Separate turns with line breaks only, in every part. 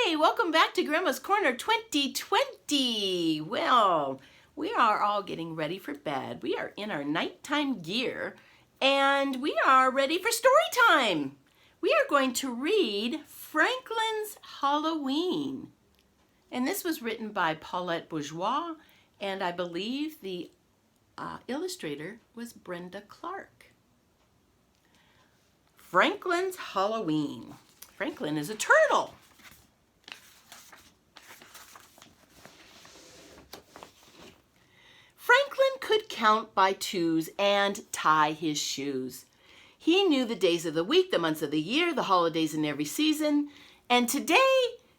Hey, welcome back to Grandma's Corner 2020. Well, we are all getting ready for bed. We are in our nighttime gear and we are ready for story time. We are going to read Franklin's Halloween. And this was written by Paulette Bourgeois, and I believe the illustrator was Brenda Clark. Franklin's Halloween. Franklin is a turtle. Franklin could count by twos and tie his shoes. He knew the days of the week, the months of the year, the holidays in every season, and today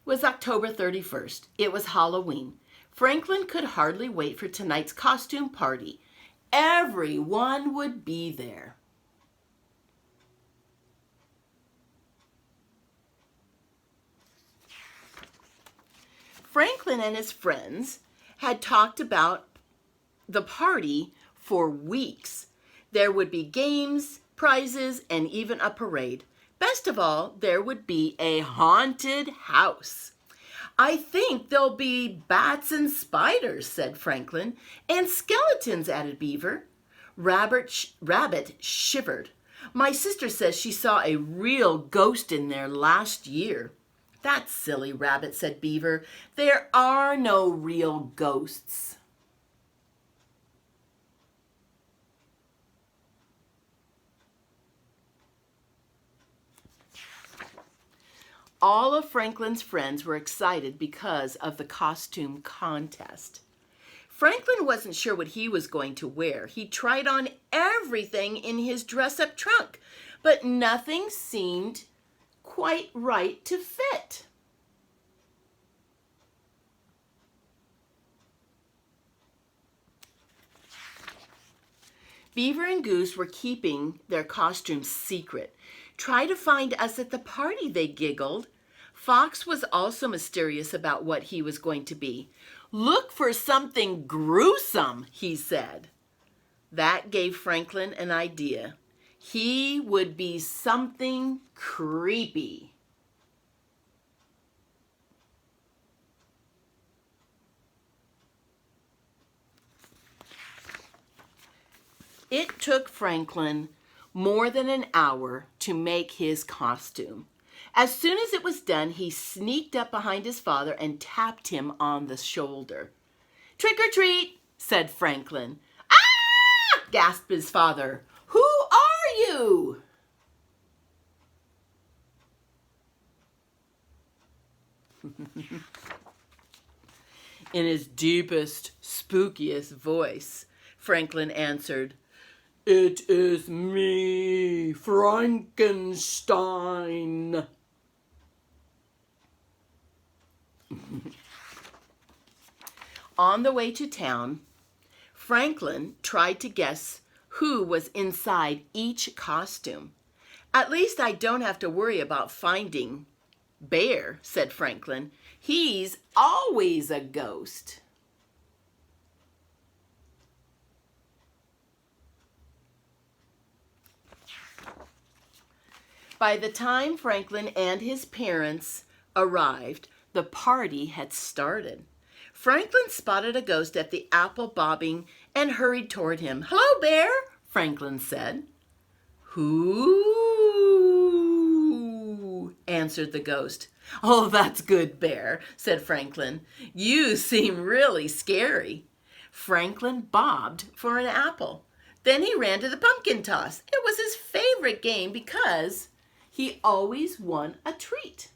was October 31st. It was Halloween. Franklin could hardly wait for tonight's costume party. Everyone would be there. Franklin and his friends had talked about the party for weeks. There would be games, prizes, and even a parade. Best of all, there would be a haunted house. I think there'll be bats and spiders, said Franklin. And skeletons, added Beaver. Rabbit shivered. My sister says she saw a real ghost in there last year. That's silly, Rabbit, said Beaver. There are no real ghosts. All of Franklin's friends were excited because of the costume contest. Franklin wasn't sure what he was going to wear. He tried on everything in his dress-up trunk, but nothing seemed quite right to fit. Beaver and Goose were keeping their costumes secret. Try to find us at the party, they giggled. Fox was also mysterious about what he was going to be. Look for something gruesome, he said. That gave Franklin an idea. He would be something creepy. It took Franklin more than an hour to make his costume. As soon as it was done, he sneaked up behind his father and tapped him on the shoulder. Trick or treat, said Franklin. Ah! Gasped his father. Who are you? In his deepest, spookiest voice, Franklin answered, It is me, Frankenstein. On the way to town, Franklin tried to guess who was inside each costume. At least I don't have to worry about finding Bear, said Franklin. He's always a ghost. By the time Franklin and his parents arrived, the party had started. Franklin spotted a ghost at the apple bobbing and hurried toward him. Hello, Bear, Franklin said. Who? Answered the ghost. Oh, that's good, Bear, said Franklin. You seem really scary. Franklin bobbed for an apple. Then he ran to the pumpkin toss. It was his favorite game because he always won a treat.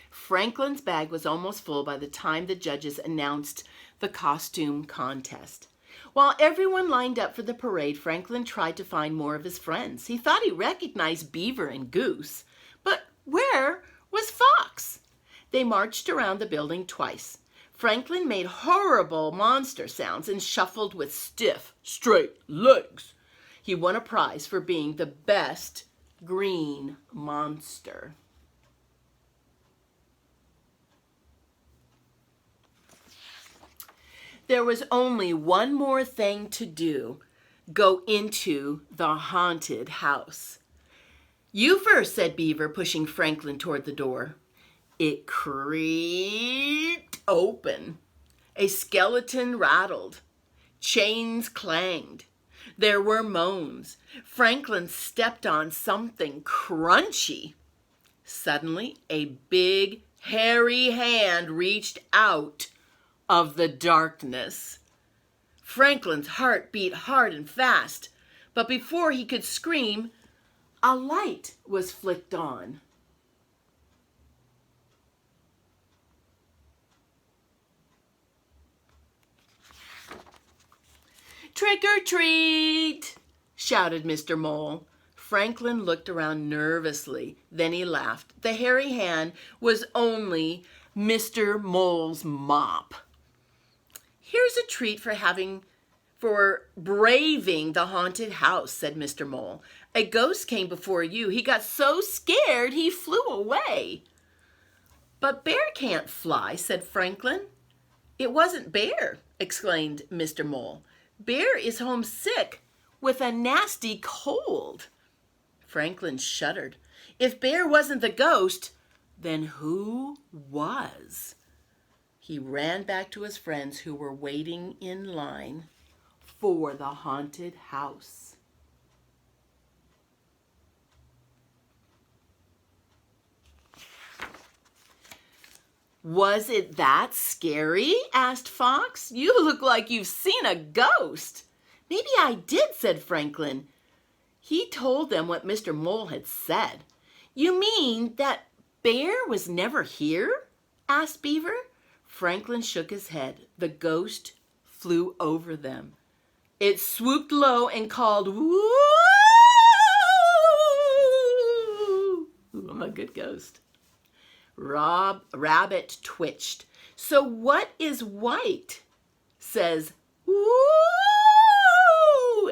Franklin's bag was almost full by the time the judges announced the costume contest. While everyone lined up for the parade, Franklin tried to find more of his friends. He thought he recognized Beaver and Goose, but where was Fox? They marched around the building twice. Franklin made horrible monster sounds and shuffled with stiff, straight legs. He won a prize for being the best green monster. There was only one more thing to do. go into the haunted house. You first, said Beaver, pushing Franklin toward the door. It creaked open. A skeleton rattled. Chains clanged. There were moans. Franklin stepped on something crunchy. Suddenly, a big, hairy hand reached out of the darkness. Franklin's heart beat hard and fast, but before he could scream, a light was flicked on. "Trick or treat!" shouted Mr. Mole. Franklin looked around nervously. Then he laughed. The hairy hand was only Mr. Mole's mop. "Here's a treat for braving the haunted house," said Mr. Mole. "A ghost came before you. He got so scared he flew away." "But Bear can't fly," said Franklin. "It wasn't Bear," exclaimed Mr. Mole. "Bear is homesick with a nasty cold." Franklin shuddered. If Bear wasn't the ghost, then who was? He ran back to his friends who were waiting in line for the haunted house. "Was it that scary?" asked Fox. "You look like you've seen a ghost." "Maybe I did," said Franklin. He told them what Mr. Mole had said. "You mean that Bear was never here?" asked Beaver. Franklin shook his head. The ghost flew over them. It swooped low and called, "Woo!" Ooh, I'm a good ghost. Rabbit twitched. "So what is white?" says, "Woo!"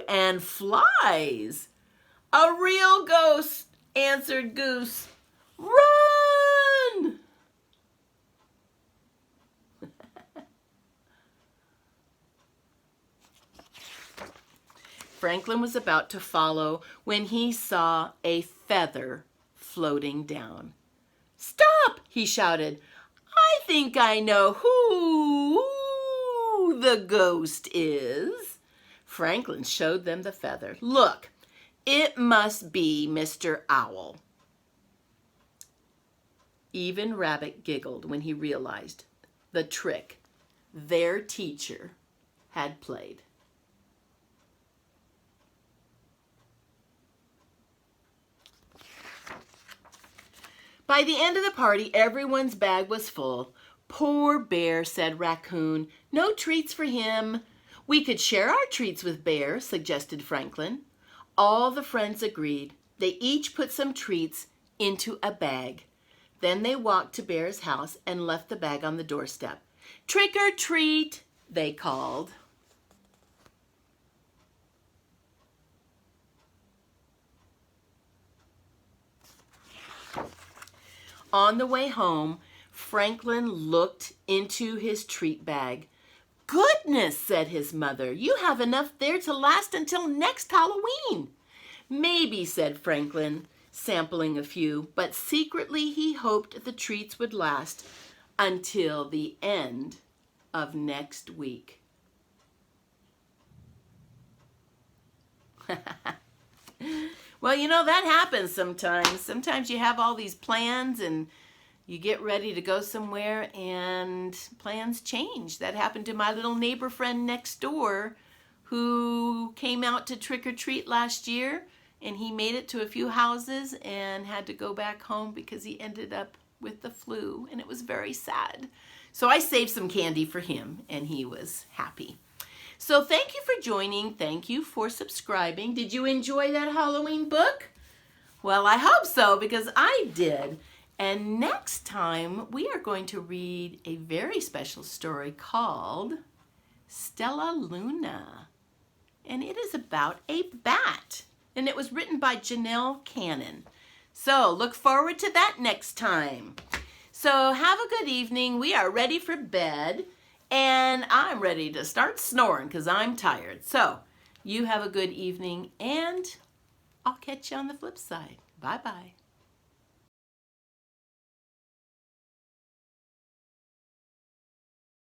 and flies. "A real ghost," answered Goose. "Run!" Franklin was about to follow when he saw a feather floating down. "Stop!" he shouted. "I think I know who the ghost is." Franklin showed them the feather. "Look, it must be Mr. Owl." Even Rabbit giggled when he realized the trick their teacher had played. By the end of the party, everyone's bag was full. "Poor Bear," said Raccoon. "No treats for him." "We could share our treats with Bear," suggested Franklin. All the friends agreed. They each put some treats into a bag. Then they walked to Bear's house and left the bag on the doorstep. "Trick or treat," they called. On the way home, Franklin looked into his treat bag. "Goodness," said his mother, "you have enough there to last until next Halloween." "Maybe," said Franklin, sampling a few, but secretly he hoped the treats would last until the end of next week. Well, you know, that happens sometimes. Sometimes you have all these plans and you get ready to go somewhere and plans change. That happened to my little neighbor friend next door who came out to trick or treat last year, and he made it to a few houses and had to go back home because he ended up with the flu, and it was very sad. So I saved some candy for him and he was happy. So thank you for joining. Thank you for subscribing. Did you enjoy that Halloween book? Well, I hope so, because I did. And next time we are going to read a very special story called Stella Luna. And it is about a bat. And it was written by Janelle Cannon. So look forward to that next time. So have a good evening. We are ready for bed. And I'm ready to start snoring because I'm tired. So You have a good evening, and I'll catch you on the flip side. Bye-bye.